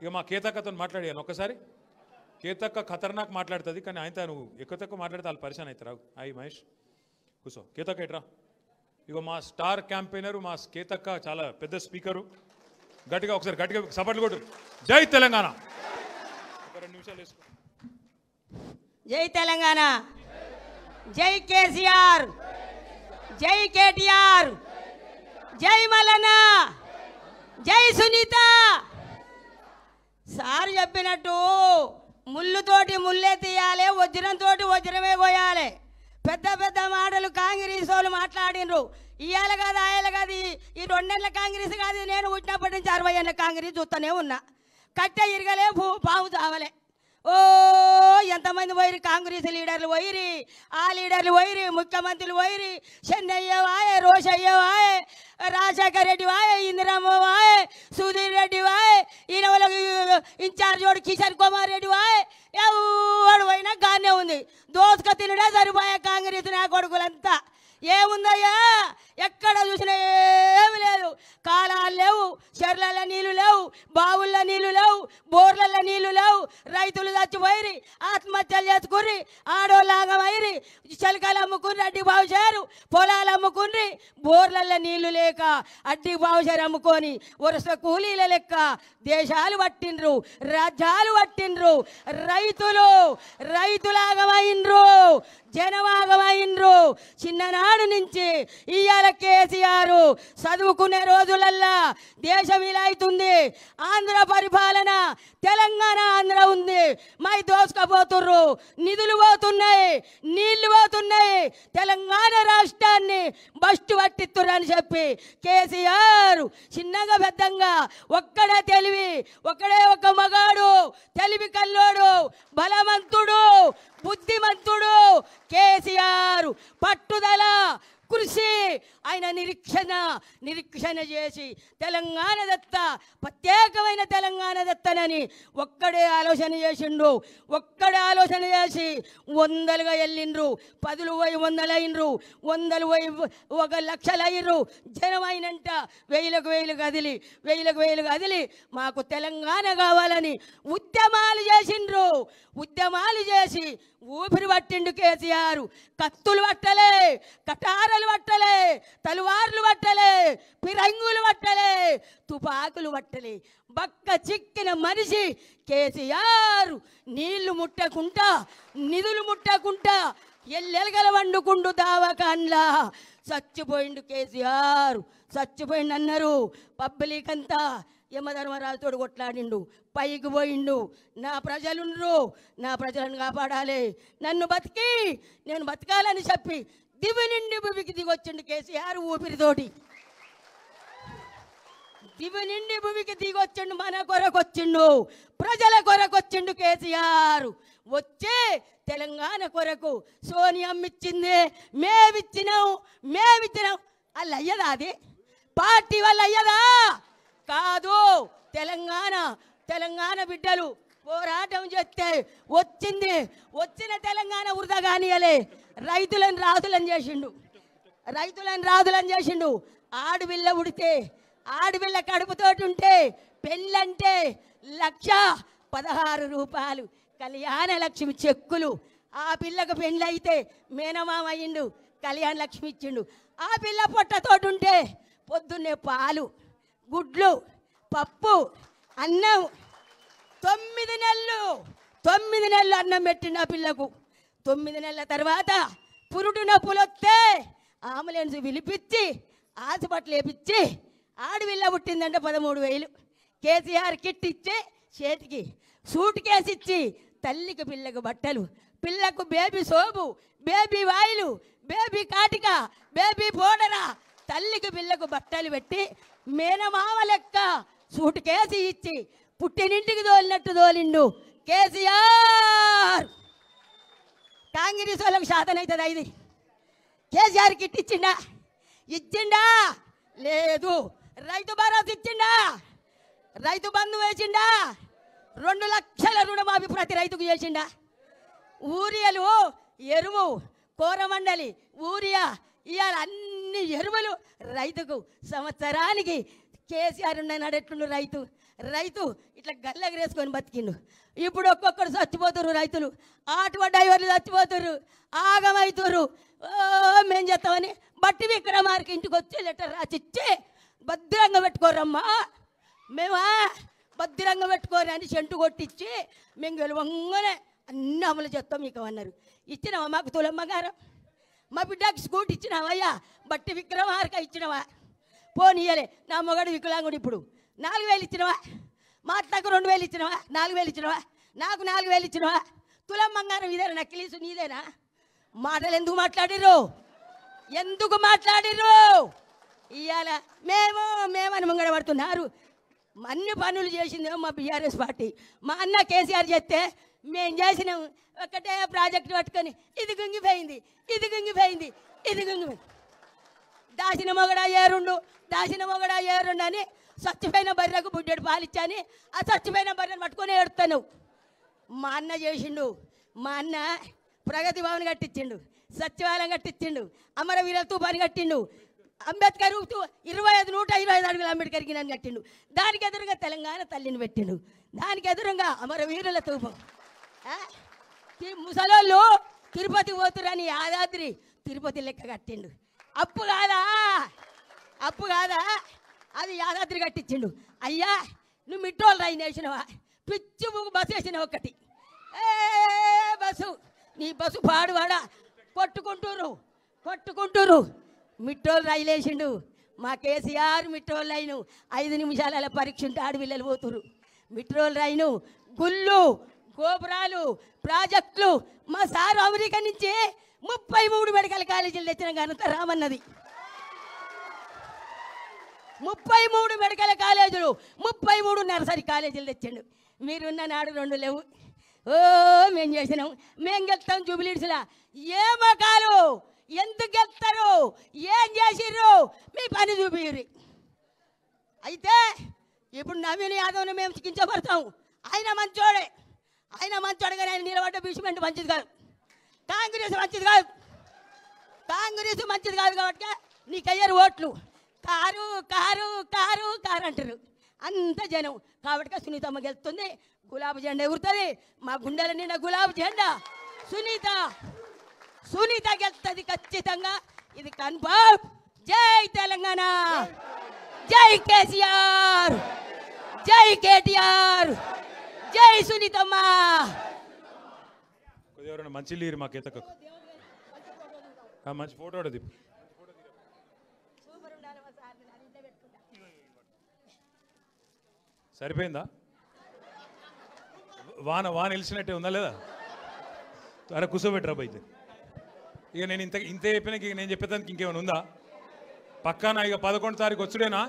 ఇక మా కేతక్కతో మాట్లాడాను ఒక్కసారి. కేతక్క ఖతర్నాక్ మాట్లాడుతుంది, కానీ ఆయనతో నువ్వు ఎక్కువ తక్కువ మాట్లాడితే వాళ్ళు పరిశాన్ అవుతారు. అయ్యి మహేష్ కూర్చో. కేతక్క ఎట్రా. ఇగో మా స్టార్ క్యాంపెయినరు మా కేతక్క, చాలా పెద్ద స్పీకరు. గట్టిగా ఒకసారి గట్టిగా సపోర్ట్లు కొట్టు. జై తెలంగాణ. ఒక 2 నిమిషాలు వేసుకో. జై తెలంగాణ, జై కేసీఆర్, జై కేటీఆర్, జై మల్లన్న, జై సునీత. సార్ చెప్పినట్టు ముళ్ళుతోటి ముళ్ళే తీయాలి, వజ్రంతో వజ్రమే పోయాలి. పెద్ద పెద్ద మాటలు కాంగ్రెస్ వాళ్ళు మాట్లాడినరు. ఇవాళ కాదు ఆయన కాదు, ఈ 2 నెలల కాంగ్రెస్ కాదు, నేను పుట్టినప్పటి నుంచి 60 ఏళ్ళ కాంగ్రెస్ చూస్తూనే ఉన్నా. కట్టె ఇరగలే, పాము చావలే. ఓ ఎంతమంది పోయిరి, కాంగ్రెస్ లీడర్లు పోయిరి, ఆ లీడర్లు పోయిరి, ముఖ్యమంత్రులు పోయిరి. చెన్నయ్య వాయే, రోషయ్య వాయే, రాజశేఖర్ రెడ్డి వాయే, ఇందిరమ్మ వాయే, సుధీర్ రెడ్డి వాయే, ఈయన వాళ్ళకి ఇన్ఛార్జ్ వాడు కిషన్ కుమార్ రెడ్డి వాయే. ఎవడు పోయినా గానే ఉంది. దోసుక తినడే సరిపోయా కాంగ్రెస్ నా కొడుకులంతా. ఏముందయ్యా, ఎక్కడ చూసినా ఏమి లేదు. కాలాలు లేవు, చెర్లలో నీళ్లు లేవు, బావుల్లో నీళ్లు లేవు, బోర్లలో నీళ్లు లేవు. రైతులు చచ్చిపోయి ఆత్మహత్యలు చేసుకుర్రి, ఆడోళ్ళాగమైరి, చిలకలు అమ్ముకుని అడ్డి బావుచారు, పొలాలు అమ్ముకుని, బోర్లలో నీళ్లు లేక అడ్డి బావుచారు అమ్ముకొని వరుస కూలీల లెక్క దేశాలు పట్టిండ్రు, రాజ్యాలు పట్టిండ్రు. రైతులాగమైండ్రు, జనమాగమైండ్రు. చిన్ననాడు నుంచి ఇవాళ కేసీఆర్ చదువుకునే రోజులల్లా దేశం ఇలా అవుతుంది. ఆంధ్ర పరిపాలన, తెలంగాణ ఆంధ్ర ఉంది. మై దోసుకపోతుర్రు, నిధులు పోతున్నాయి, నీళ్లు పోతున్నాయి. తెలంగాణ రాష్ట్రాన్ని బస్టు పట్టిస్తుర్రని చెప్పి కేసీఆర్ చిన్నగా పెద్దంగా ఒక్కడే తెలివి, ఒక్కడే ఒక మగాడు, తెలివి కల్లోడు, బలవంతుడు, బుద్ధిమంతుడు కేసీఆర్. పట్టుదల, కృషి, ఆయన నిరీక్షణ చేసి తెలంగాణ దత్త, ప్రత్యేకమైన తెలంగాణ దత్తనని ఒక్కడే ఆలోచన చేసిండ్రు. ఒక్కడే ఆలోచన చేసి 100లుగా వెళ్ళిండ్రు, 10లు పోయి 100లు అయినరు, 100లు పోయి 1,00,000 అయ్యిండ్రు. జనమైనంట 1000కు 1000 కదిలి మాకు తెలంగాణ కావాలని ఉద్యమాలు చేసిండ్రు. ఉద్యమాలు చేసి ఊపిరి పట్టిండు కేసీఆర్. కత్తులు పట్టలే, కటారలు పట్టలే, తలువార్లు పట్టలే, పిరంగులు పట్టలే, తుపాకులు పట్టలే. బక్క చిక్కిన మనిషి కేసీఆర్. నీళ్లు ముట్టకుంటా, నిధులు ముట్టకుంటా ఎల్లెలగల వండుకుండు దావకాన్లా చచ్చిపోయిండు కేసీఆర్. చచ్చిపోయిండు అన్నారు. పబ్లిక్ అంతా యమధర్మరాజుతోడు కొట్లాడిండు, పైకి పోయిండు. నా ప్రజలుండ్రు, నా ప్రజలను కాపాడాలి, నేను బతకాలని చెప్పి దివి నిండి భూమికి దిగొచ్చిండు కేసీఆర్ ఊపిరితోటి. దివి నిండి భూమికి దిగొచ్చిండు, మన కొరకు వచ్చిండు, ప్రజల కొరకు వచ్చిండు కేసీఆర్. వచ్చే తెలంగాణ కొరకు సోనియమ్మ ఇచ్చింది, మేమిచ్చినాం. అల్ల అయ్యదా? అది పార్టీ వల్ల అయ్యదా? కాదు. తెలంగాణ బిడ్డలు పోరాటం చేస్తే వచ్చిన తెలంగాణ వృధా కానియలే. రైతులను రాజులను చేసిండు. ఆడపిల్ల ఉడితే, ఆడపిల్ల కడుపుతోటి ఉంటే పెళ్ళంటే 1,16,000 రూపాయలు కళ్యాణ లక్ష్మి చెక్కులు. ఆ పిల్లకు పెళ్ళైతే మేనమామ అయ్యిండు, కళ్యాణ లక్ష్మి ఇచ్చిండు. ఆ పిల్ల పొట్టతోటి ఉంటే పొద్దున్నే పాలు, గుడ్లు, పప్పు, అన్నం. 9 నెలలు అన్నం పెట్టిండు ఆ పిల్లకు. 9 నెలల తర్వాత పురుడు నొప్పులు వస్తే అంబులెన్స్ పిలిపించి హాస్పిటల్ వేపించి ఆడపిల్ల పుట్టిందంటే 13,000 కేసీఆర్ కిట్ ఇచ్చి చేతికి సూట్ కేసు ఇచ్చి తల్లికి పిల్లకు బట్టలు, పిల్లకు బేబీ సోపు, బేబీ వాయిలు, బేబీ కాటిక, బేబీ పౌడరా, తల్లికి పిల్లకు బట్టలు పెట్టి మేనమామ లెక్క సూట్ కేసు ఇచ్చి పుట్టినింటికి తోలినట్టు తోలిండు కేసీఆర్. కాంగ్రెస్ వాళ్ళకు శాతం అవుతుంది. ఇది కేసీఆర్ కిట్ ఇచ్చిండా? లేదు. రైతు భరోసా ఇచ్చిండా? రైతు బంధు వేసిండా? 2 లక్షల రుణమాఫీ ప్రతి రైతుకు చేసిండా? ఊరియాలు, ఎరువు, కోరమండలి, ఊరియా, ఇవాళ అన్ని ఎరువులు రైతుకు సంవత్సరానికి కేసీఆర్ నడెట్లుండు. రైతు ఇట్లా గల్లెగరేసుకొని బతికిండు. ఇప్పుడు ఒక్కొక్కరు చచ్చిపోతున్నారు రైతులు, ఆటో డ్రైవర్లు చచ్చిపోతున్నారు, ఆగమవుతున్నారు. మేము చేస్తామని బట్టి విక్రమార్కి ఇంటికి వచ్చి లెటర్ రాసిచ్చి భద్రంగా పెట్టుకోరమ్మా, మేమా భద్రంగా పెట్టుకోరు అని చెంటు కొట్టించి మేము గెలవంగానే అన్నీ అమలు చేస్తాం మీకు అన్నారు. ఇచ్చినావా మాకు తులమ్మ గారు? మా బిడ్డకి స్కూటీ ఇచ్చినావయ్యా, బట్టి విక్రమార్క ఇచ్చినవా? పోనీయలే. నా మొగడు వికలాంగుడు, ఇప్పుడు 4000 ఇచ్చినవా? మా అత్తకు 2000 ఇచ్చినవా? 4000 ఇచ్చినవా? నాకు 4000 ఇచ్చినవా? తులం బంగారం ఇదేనా? నక్కిలీసు నీదేనా? మాటలు ఎందుకు మాట్లాడిర్రు? ఎందుకు మాట్లాడిర్రు? ఇవాళ మేమని ముంగడ పడుతున్నారు. అన్ని పనులు చేసిందేమో మా బీఆర్ఎస్ పార్టీ. మా అన్న కేసీఆర్ చేస్తే మేము చేసినాం ఒకటే ప్రాజెక్టు పట్టుకొని ఇది గుంగిపోయింది, ఇది గుంగిపోయింది, ఇది గుంగిపోయింది. దాచిన మొగడా ఏరుండు అని చచ్చిపోయిన బర్రెకు బుడ్డెడు పాలిచ్చాని ఆ చచ్చిపోయిన బర్రెను పట్టుకొని ఏడుతాను. మా అన్న చేసిండు. మా అన్న ప్రగతి భవన్ కట్టించిండు, సచివాలయం కట్టించిండు, అమరవీర తుఫాను కట్టిండు, అంబేద్కర్ 125 అడుగుల అంబేద్కర్కి నన్ను కట్టిండు. దానికి ఎదురుగా తెలంగాణ తల్లిని పెట్టిండు, దానికి ఎదురుగా అమరవీరుల తూపం. ముసలోళ్ళు తిరుపతి పోతురని యాదాద్రి తిరుపతి లెక్క కట్టిండు. అప్పు కాదా అది యాదాద్రి కట్టించిండు. అయ్యా నువ్వు మిట్టోళ్ళు రైన్ వేసినవా? పిచ్చి బస్సు వేసిన ఒకటి బస్సు, నీ బస్సు పాడువాడా కొట్టుకుంటూరు. మిట్టోళ్ళు రైలు వేసిండు. మా కేసీఆర్ మిట్టోళ్ళు రైను 5 నిమిషాల పరీక్ష ఉంటే ఆడపిల్లలు పోతురు. మిట్రోల్ రైను, గుళ్ళు, గోపురాలు, ప్రాజెక్టులు. మా సారు అమెరికా నుంచి 33 మెడికల్ కాలేజీలు తెచ్చిన ఘనత రామన్నది. 33 మెడికల్ కాలేజీలు, 33 నర్సరీ కాలేజీలు తెచ్చిండు. మీరున్న నాడు 2 లేవు. మేము చేసినాం, మేము గెలుస్తాం జూబిలీడ్స్లా. ఏ మకాలు ఎందుకు గెలుస్తారు? ఏం చేసిర్రు? మీ పని చూపిర్రు. అయితే ఇప్పుడు నవీన్ యాదవ్ని మేము చికించబడతాం. ఆయన మంచోడే కానీ ఆయన నిలబడ్డ బీచ్మెంట్ మంచిది కాదు, కాంగ్రెస్ మంచిది కాదు కాబట్టి నీకు అయ్యారు ఓట్లు. కారు అంటారు అంత జనం. కాబట్టి సునీతమ్మ గెలుస్తుంది, గులాబీ జెండా ఎగురుతుంది. మా గుండెల నిండా గులాబీ జెండా. సునీత గెలుస్తుంది ఖచ్చితంగా, ఇది కన్ఫర్మ్. జై తెలంగాణ, జై కేసీఆర్, జై కేటీఆర్, జై సునీతమ్మ. ఎవరైనా మంచి లేరు మా కేతకు మంచి ఫోటో సరిపోయిందా? వాన వెలిసినట్టే ఉందా లేదా? అరే కూర్చోబెట్టరా బయట. ఇక నేను ఇంత చెప్పినాక ఇక నేను చెప్పేదానికి ఇంకేమైనా ఉందా? పక్కా ఇక 11వ తారీఖు వచ్చుడేనా?